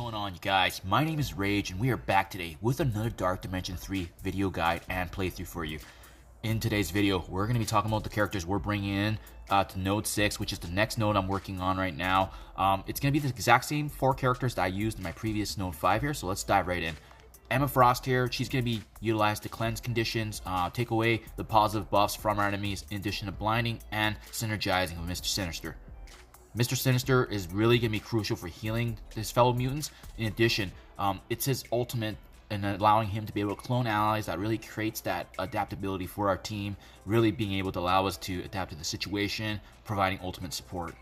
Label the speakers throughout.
Speaker 1: going on, you guys? My name is Rage and we are back today with another Dark Dimension 3 video guide and playthrough for you. In today's video, we're going to be talking about the characters we're bringing in to Node 6, which is the next node I'm working on right now. It's going to be the exact same 4 characters that I used in my previous Node 5 here, so let's dive right in. Emma Frost here, she's going to be utilized to cleanse conditions, take away the positive buffs from our enemies, in addition to blinding and synergizing with Mr. Sinister. Mr. Sinister is really going to be crucial for healing his fellow mutants. In addition, it's his ultimate in allowing him to be able to clone allies that really creates that adaptability for our team, really being able to allow us to adapt to the situation, providing ultimate support.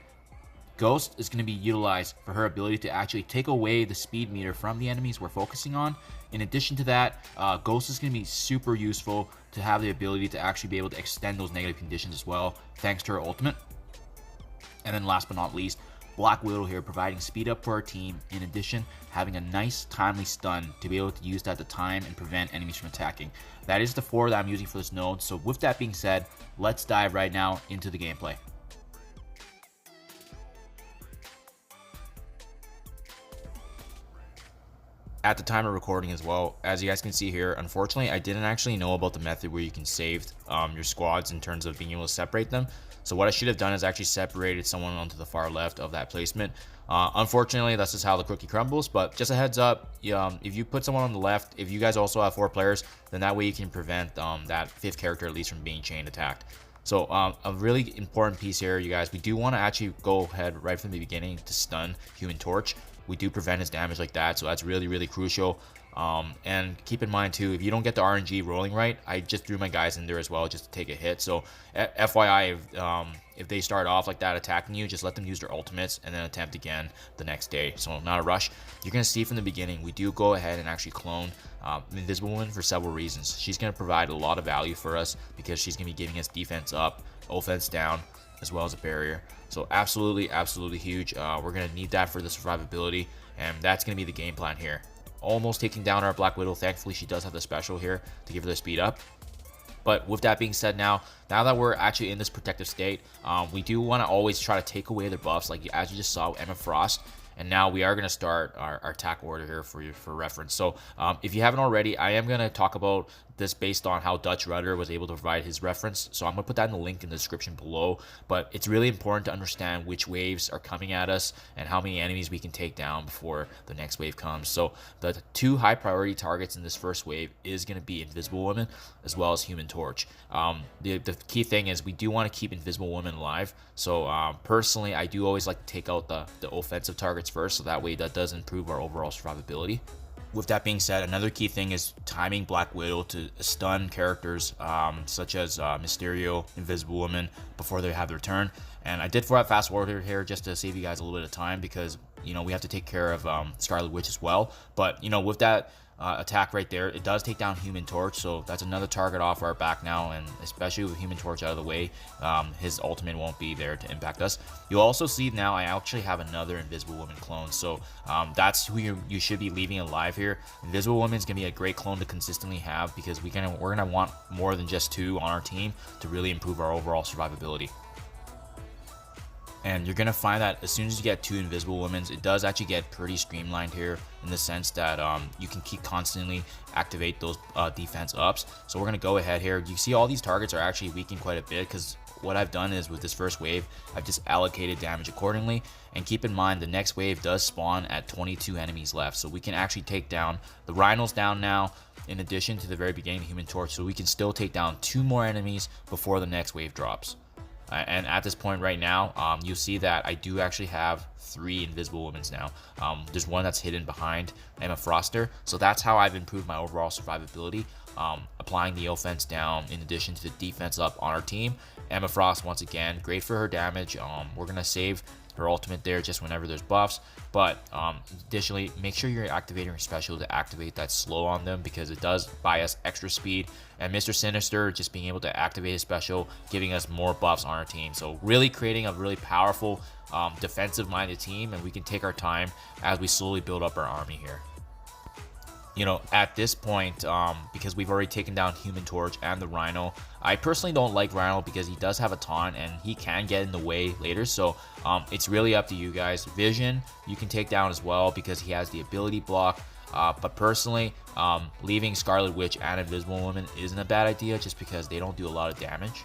Speaker 1: Ghost is going to be utilized for her ability to actually take away the speed meter from the enemies we're focusing on. In addition to that, Ghost is going to be super useful to have the ability to actually be able to extend those negative conditions as well, thanks to her ultimate. And then last but not least, Black Widow here providing speed up for our team, in addition having a nice timely stun to be able to use that to time and prevent enemies from attacking. That is the 4 that I'm using for this node, so with that being said, let's dive right now into the gameplay. At the time of recording as well, as you guys can see here, unfortunately I didn't actually know about the method where you can save your squads in terms of being able to separate them. So what I should have done is actually separated someone onto the far left of that placement. Unfortunately, that's just how the cookie crumbles, but just a heads up, if you put someone on the left, if you guys also have 4 players, then that way you can prevent that 5th character at least from being chain attacked. So a really important piece here, you guys, we do want to actually go ahead right from the beginning to stun Human Torch. We do prevent his damage like that, so that's really crucial. And keep in mind too, if you don't get the RNG rolling right, I just threw my guys in there as well just to take a hit. So FYI, if they start off like that attacking you, just let them use their ultimates and then attempt again the next day. So not a rush. You're going to see from the beginning, we do go ahead and actually clone Invisible Woman for several reasons. She's going to provide a lot of value for us because she's going to be giving us defense up, offense down, as well as a barrier. So absolutely huge. We're going to need that for the survivability, and that's going to be the game plan here. Almost taking down our Black Widow. Thankfully, she does have the special here to give her the speed up. But with that being said, now that we're actually in this protective state, we do want to always try to take away their buffs, like as you just saw Emma Frost. And now we are going to start our attack order here for reference. So if you haven't already, I am going to talk about this based on how Dutch Rudder was able to provide his reference. So I'm going to put that in the link in the description below. But it's really important to understand which waves are coming at us and how many enemies we can take down before the next wave comes. So the 2 high priority targets in this first wave is going to be Invisible Woman as well as Human Torch. The key thing is we do want to keep Invisible Woman alive. So personally, I do always like to take out the offensive targets first, so that way that does improve our overall survivability. With that being said, another key thing is timing Black Widow to stun characters such as Mysterio, Invisible Woman before they have their turn. And I did fast forward here just to save you guys a little bit of time because we have to take care of Scarlet Witch as well. But with that attack right there, it does take down Human Torch, so that's another target off our back now, and especially with Human Torch out of the way, his ultimate won't be there to impact us. You'll also see now I actually have another Invisible Woman clone, so that's who you should be leaving alive here. Invisible Woman is going to be a great clone to consistently have because we're gonna want more than just 2 on our team to really improve our overall survivability. And you're going to find that as soon as you get 2 Invisible Women's, it does actually get pretty streamlined here in the sense that you can keep constantly activate those defense ups. So we're going to go ahead here. You see all these targets are actually weakened quite a bit because what I've done is with this first wave, I've just allocated damage accordingly. And keep in mind, the next wave does spawn at 22 enemies left. So we can actually take down the Rhino's down now, in addition to the very beginning of Human Torch. So we can still take down 2 more enemies before the next wave drops. And at this point right now, you'll see that I do actually have 3 Invisible Women's now. There's one that's hidden behind Emma Froster. So that's how I've improved my overall survivability, applying the offense down in addition to the defense up on our team. Emma Frost, once again, great for her damage. We're going to save her ultimate there just whenever there's buffs, but additionally, make sure you're activating your special to activate that slow on them because it does buy us extra speed. And Mr. Sinister just being able to activate his special, giving us more buffs on our team. So really creating a really powerful defensive minded team, and we can take our time as we slowly build up our army here. you know, at this point, because we've already taken down Human Torch and the Rhino, I personally don't like Rhino because he does have a taunt and he can get in the way later. So it's really up to you guys. Vision, you can take down as well because he has the ability block. But personally, leaving Scarlet Witch and Invisible Woman isn't a bad idea just because they don't do a lot of damage.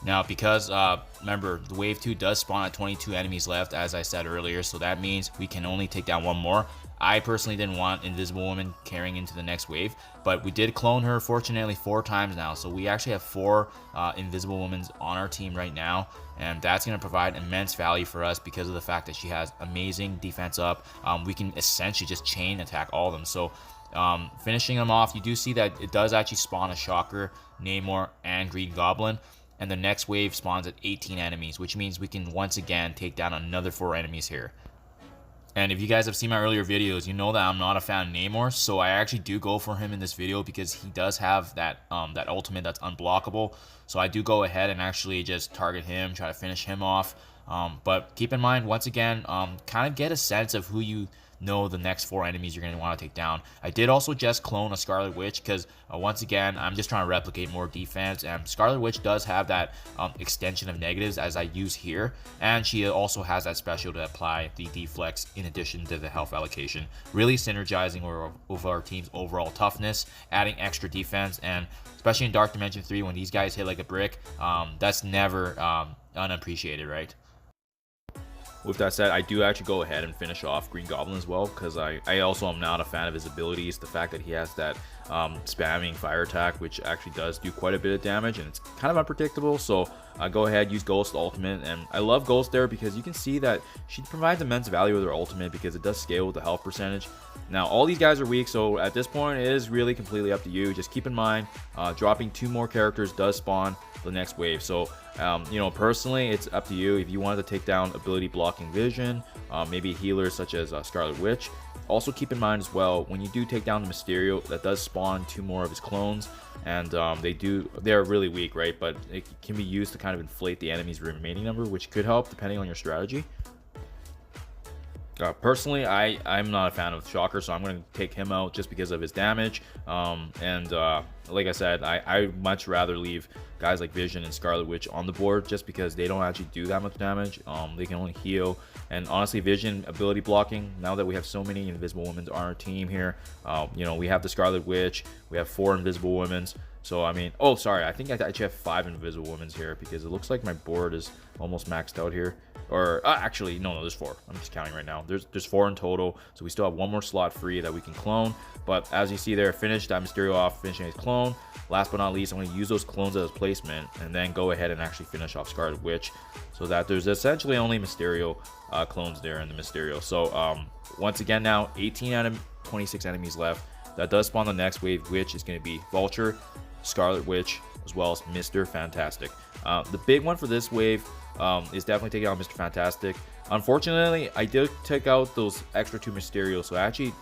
Speaker 1: Now, because, remember, the Wave 2 does spawn at 22 enemies left, as I said earlier, so that means we can only take down one more. I personally didn't want Invisible Woman carrying into the next wave, but we did clone her, fortunately, 4 times now. So we actually have 4 Invisible Womans on our team right now, and that's going to provide immense value for us because of the fact that she has amazing defense up. We can essentially just chain attack all of them. So finishing them off, you do see that it does actually spawn a Shocker, Namor, and Green Goblin. And the next wave spawns at 18 enemies, which means we can once again take down another 4 enemies here. And if you guys have seen my earlier videos, you know that I'm not a fan of Namor, so I actually do go for him in this video because he does have that that ultimate that's unblockable. So I do go ahead and actually just target him, try to finish him off. But keep in mind, once again, kind of get a sense of who you know the next 4 enemies you're going to want to take down. I did also just clone a Scarlet Witch because once again, I'm just trying to replicate more defense, and Scarlet Witch does have that extension of negatives as I use here, and she also has that special to apply the deflex in addition to the health allocation, really synergizing with our team's overall toughness, adding extra defense, and especially in Dark Dimension 3 when these guys hit like a brick, that's never unappreciated, right? With that said, I do actually go ahead and finish off Green Goblin as well because I also am not a fan of his abilities. The fact that he has that spamming fire attack, which actually does do quite a bit of damage, and it's kind of unpredictable. So I go ahead, use Ghost ultimate, and I love Ghost there because you can see that she provides immense value with her ultimate because it does scale with the health percentage. Now, all these guys are weak, so at this point, it is really completely up to you. Just keep in mind, dropping 2 more characters does spawn the next wave. So, you know, personally, it's up to you. If you wanted to take down ability blocking Vision, maybe healers such as Scarlet Witch. Also keep in mind as well, when you do take down the Mysterio, that does spawn 2 more of his clones, and they're really weak, right? But it can be used to kind of inflate the enemy's remaining number, which could help depending on your strategy. Personally, I'm not a fan of Shocker, so I'm going to take him out just because of his damage. Like I said, I much rather leave guys like Vision and Scarlet Witch on the board just because they don't actually do that much damage. They can only heal. And honestly, Vision ability blocking, now that we have so many Invisible Women on our team here, you know, we have the Scarlet Witch, we have 4 Invisible Women. So, I mean, oh, sorry, I think I actually have 5 Invisible Women here because it looks like my board is almost maxed out here. Or actually, no, there's 4. I'm just counting right now. There's 4 in total, so we still have 1 more slot free that we can clone. But as you see there, finish that Mysterio off, finishing his clone. Last but not least, I'm going to use those clones as placement and then go ahead and actually finish off Scarlet Witch, so that there's essentially only Mysterio clones there in the Mysterio. So once again, now 18 out of 26 enemies left. That does spawn the next wave, which is going to be Vulture, Scarlet Witch, as well as Mr. Fantastic. The big one for this wave is definitely taking out Mr. Fantastic. Unfortunately, I did take out those extra 2 Mysterios, so I actually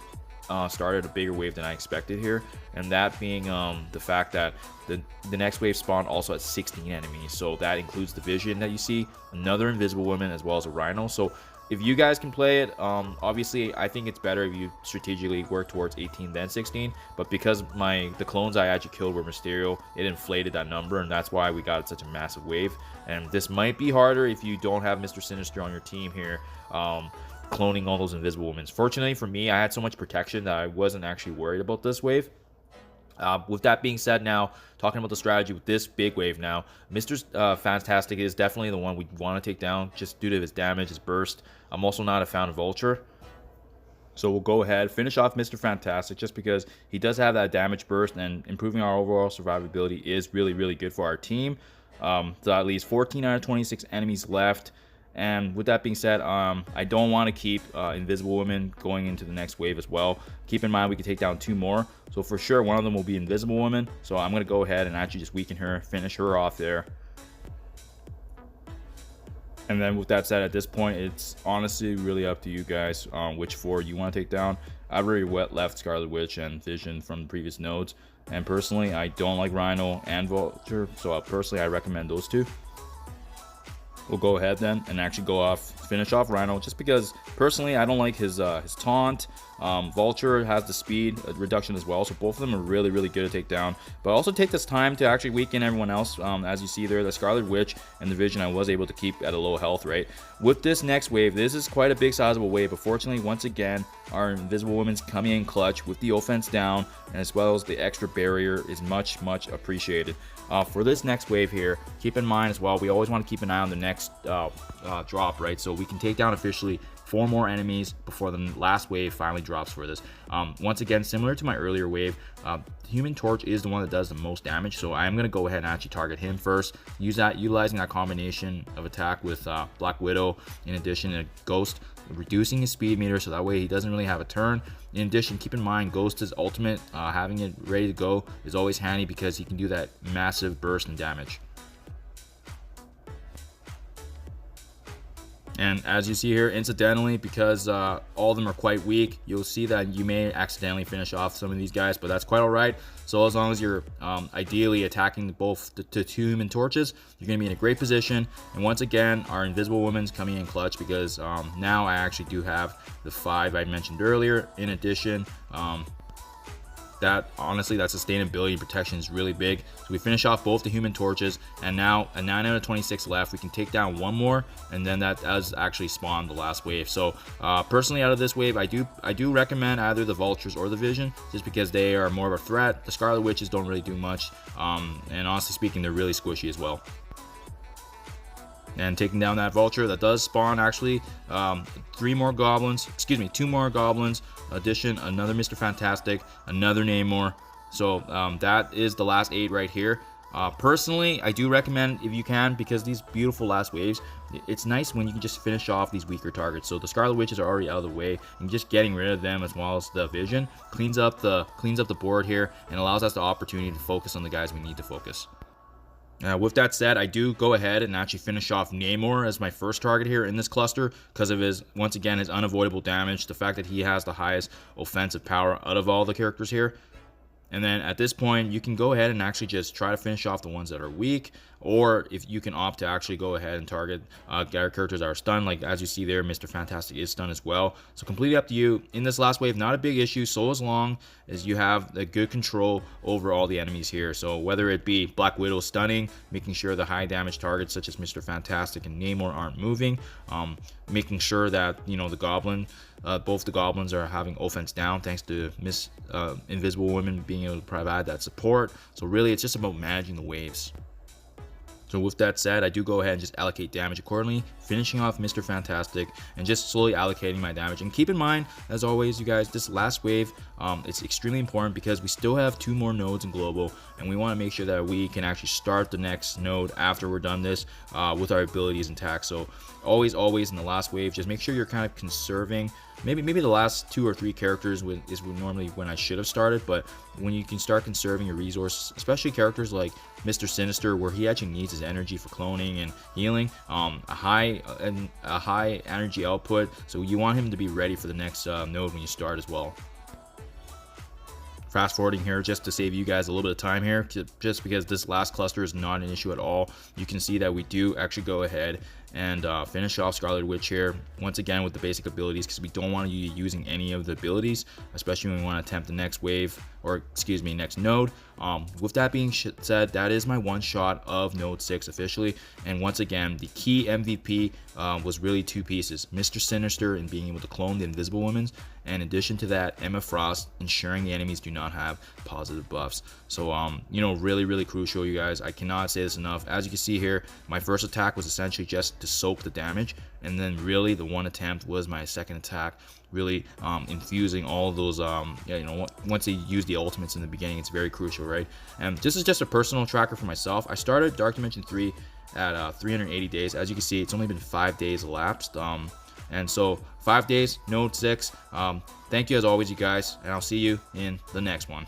Speaker 1: started a bigger wave than I expected here, and that being the fact that the next wave spawned also at 16 enemies, so that includes the Vision that you see, another Invisible Woman, as well as a Rhino. So if you guys can play it, obviously I think it's better if you strategically work towards 18 than 16, but because the clones I actually killed were Mysterio, it inflated that number, and that's why we got such a massive wave. And this might be harder if you don't have Mr. Sinister on your team here, cloning all those Invisible Women. Fortunately for me, I had so much protection that I wasn't actually worried about this wave. With that being said, now talking about the strategy with this big wave now, Mr. Fantastic is definitely the one we want to take down just due to his damage, his burst. I'm also not a fan of Vulture, so we'll go ahead, finish off Mr. Fantastic just because he does have that damage burst, and improving our overall survivability is really, really good for our team. So that leaves 14 out of 26 enemies left. And with that being said, I don't want to keep Invisible Woman going into the next wave as well. Keep in mind we can take down 2 more. So for sure, one of them will be Invisible Woman. So I'm going to go ahead and actually just weaken her, finish her off there. And then with that said, at this point, it's honestly really up to you guys which 4 you want to take down. I've already left Scarlet Witch and Vision from the previous nodes. And personally, I don't like Rhino and Vulture. So personally, I recommend those 2. We'll go ahead then and actually finish off Rhino, just because personally I don't like his taunt.
Speaker 2: Vulture has the speed reduction as well, so both of them are really, really good to take down. But also take this time to actually weaken everyone else. As you see there, the Scarlet Witch and the Vision I was able to keep at a low health, right? With this next wave, this is quite a big sizable wave, but fortunately, once again, our Invisible Woman's coming in clutch with the offense down, and as well as the extra barrier is much, much appreciated. For this next wave here, keep in mind as well, we always want to keep an eye on the next drop, right? So we can take down officially 4 more enemies before the last wave finally drops for this. Once again, similar to my earlier wave, Human Torch is the one that does the most damage, so I am going to go ahead and actually target him first, utilizing that combination of attack with Black Widow in addition to Ghost, reducing his speed meter so that way he doesn't really have a turn. In addition, keep in mind Ghost's ultimate, having it ready to go is always handy because he can do that massive burst in damage. And as you see here, incidentally, because all of them are quite weak, you'll see that you may accidentally finish off some of these guys, but that's quite all right. So as long as you're ideally attacking both the 2 Human Torches, you're going to be in a great position. And once again, our Invisible Woman's coming in clutch because now I actually do have the 5 I mentioned earlier. In addition, that honestly, that sustainability and protection is really big. So we finish off both the Human Torches, and now a 9 out of 26 left. We can take down 1 more, and then that does actually spawn the last wave. So personally, out of this wave, I do recommend either the Vultures or the Vision, just because they are more of a threat. The Scarlet Witches don't really do much, and honestly speaking, they're really squishy as well. And taking down that Vulture, that does spawn actually 2 more goblins, addition, another Mr. Fantastic, another Namor. So that is the last 8 right here. Personally, I do recommend if you can, because these beautiful last waves, it's nice when you can just finish off these weaker targets. So the Scarlet Witches are already out of the way, and just getting rid of them as well as the Vision cleans up the board here and allows us the opportunity to focus on the guys we need to focus. With that said, I do go ahead and actually finish off Namor as my first target here in this cluster because of his, once again, his unavoidable damage, the fact that he has the highest offensive power out of all the characters here. And then at this point, you can go ahead and actually just try to finish off the ones that are weak, or if you can opt to actually go ahead and target characters that are stunned, like as you see there, Mr. Fantastic is stunned as well. So completely up to you. In this last wave, not a big issue, so as long as you have the good control over all the enemies here. So whether it be Black Widow stunning, making sure the high damage targets such as Mr. Fantastic and Namor aren't moving, making sure that, you know, the Goblin, both the Goblins are having offense down thanks to Invisible Woman being able to provide that support. So really, it's just about managing the waves. So with that said, I do go ahead and just allocate damage accordingly, finishing off Mr. Fantastic and just slowly allocating my damage. And keep in mind, as always, you guys, this last wave, it's extremely important because we still have 2 more nodes in global, and we want to make sure that we can actually start the next node after we're done this with our abilities intact. So always in the last wave, just make sure you're kind of conserving. Maybe the last 2 or 3 characters is normally when I should have started, but when you can start conserving your resources, especially characters like Mr. Sinister, where he actually needs his energy for cloning and healing, a high energy output, so you want him to be ready for the next node when you start as well. Fast forwarding here just to save you guys a little bit of time here, just because this last cluster is not an issue at all. You can see that we do actually go ahead and finish off Scarlet Witch here once again with the basic abilities, because we don't want you using any of the abilities, especially when we want to attempt the next wave, or excuse me, next node. With that being said, that is my one shot of node 6 officially. And once again, the key MVP was really 2 pieces: Mr. Sinister and being able to clone the Invisible Women's, and in addition to that, Emma Frost ensuring the enemies do not have positive buffs. So you know, really crucial, you guys. I cannot say this enough. As you can see here, my first attack was essentially just to soak the damage, and then really the one attempt was my second attack, really infusing all of those you know, once they use the ultimates in the beginning, it's very crucial, right? And this is just a personal tracker for myself. I started Dark Dimension 3 at 380 days. As you can see, it's only been 5 days elapsed, and so 5 days, node 6. Thank you as always, you guys, and I'll see you in the next one.